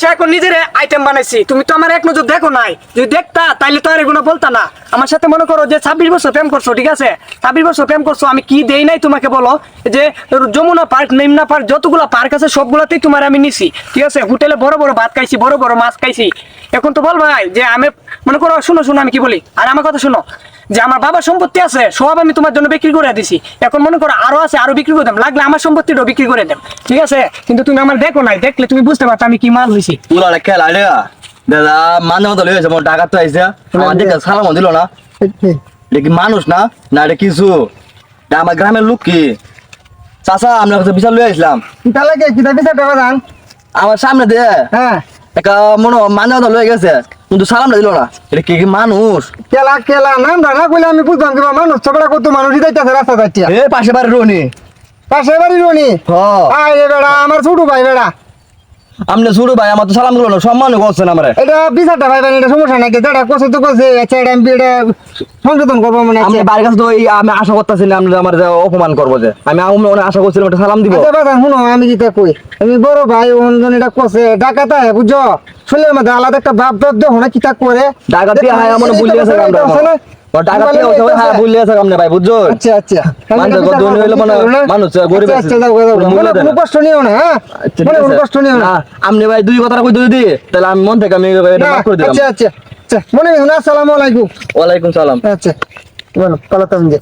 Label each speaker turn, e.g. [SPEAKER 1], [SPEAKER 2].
[SPEAKER 1] আইসা এখন নিজের আইটেম বানাইছি, তুমি তো আমার এক নজর দেখো নাই, যদি দেখতা তাইলে তো আর এগুলো বলতা না। আমার সাথে মনে করো যে 26 বছর প্রেম করছো, ঠিক আছে, 26 বছর প্রেম করছো, আমি কি দেই নাই তোমাকে বলো? যে যমুনা পার্ক, নিমনা পার্ক, যতগুলো পার্ক আছে সবগুলাতেই তোমার আমি নিছি, ঠিক আছে, হোটেলে বড় বড় ভাত খাইছি, বড় বড় মাছ খাইছি। এখন তো বল ভাই যে আমি মনে করো, শুনো শুনো আমি কি বলি, আর আমার কথা শুনো, যে আমার বাবার সম্পত্তি আছে সব আমি তোমার জন্য বিক্রি করে দিছি, এখন মনে করো আরো আছে, আরো বিক্রি করে দেব, লাগলে আমার সম্পত্তিটাও বিক্রি করে দেব, ঠিক আছে, কিন্তু তুমি আমার দেখো নাই, দেখলে তুমি বুঝতে পারতো আমি কি মাল হয়েছি।
[SPEAKER 2] পুরা খেলা রে দাদা, মাঝে মতো লইছে মোর টাকা তো আইছে, আমার দেখে সালাম দিল না, এটা কি মানুষ না না এটা কিছু? এটা আমার গ্রামের লোক কি চাচা, আমরা কাছে বিচার লই আসলাম,
[SPEAKER 3] তাহলে কি তা বিচার দেওয়া যান?
[SPEAKER 2] আমার সামনে দিয়ে
[SPEAKER 3] হ্যাঁ,
[SPEAKER 2] একটা মনে মাঝে মতো লই গেছে, কিন্তু সালামটা দিল না, এটা কি মানুষ?
[SPEAKER 3] কেলা কেলা নাম না কইলে আমি বুঝলাম কিবা মানুষ ছোকরা কত মানুষ যাইতেছে রাস্তা যাইতে।
[SPEAKER 2] এ পাশে বাড়ি রনি
[SPEAKER 3] পাশে বাড়ি রনি,
[SPEAKER 2] হ
[SPEAKER 3] আয় রে বেড়া, আমার ছোট ভাই বেড়া,
[SPEAKER 2] আপনি শুরু ভাই, আমার তো সালাম দিল না, সম্মান করছেন আমার।
[SPEAKER 3] এটা বিচারটা ভাই এটা সমস্যা নাকি? যেটা কষে তো কষে, আচ্ছা এটা আমি এটা সংশোধন করবো মনে
[SPEAKER 2] আমি
[SPEAKER 3] আছে।
[SPEAKER 2] বাড়ির কাছে তো আমি আশা করতেছি না আপনি আমার যে অপমান করবো, যে আমি অনেক আশা করছিলাম একটা সালাম দিব।
[SPEAKER 3] আচ্ছা বাবা শুনো, আমি যেটা কই, আমি বড় ভাই অঞ্জন এটা কষে ডাকাতা বুঝছো, শুনলে মধ্যে আলাদা একটা ভাব ভাব দেখো না কিতা করে
[SPEAKER 2] ডাকাতি হয় আমার ভুল গেছে আমরা, ডাকাতি হ্যাঁ ভুল গেছে আপনি ভাই, বুঝছো?
[SPEAKER 3] আচ্ছা আচ্ছা,
[SPEAKER 2] মানুষ ধনী হইলো মানে মানুষ গরিব আছে,
[SPEAKER 3] আচ্ছা যাও যাও, মনে কোনো কষ্ট নিও না, হ্যাঁ
[SPEAKER 2] আচ্ছা,
[SPEAKER 3] মনে
[SPEAKER 2] ঠিক
[SPEAKER 3] কোনো
[SPEAKER 2] আছে।
[SPEAKER 3] কষ্ট নিও না।
[SPEAKER 2] না, আপনি ভাই দুই কথা কই দিই তাহলে আমি মন থেকে আমি এটা মাফ করে দিলাম।
[SPEAKER 3] আচ্ছা আচ্ছা আচ্ছা, মনে হয় না, আসসালামু আলাইকুম।
[SPEAKER 2] ওয়ালাইকুম সালাম।
[SPEAKER 3] আচ্ছা বলো, পালাতাম যে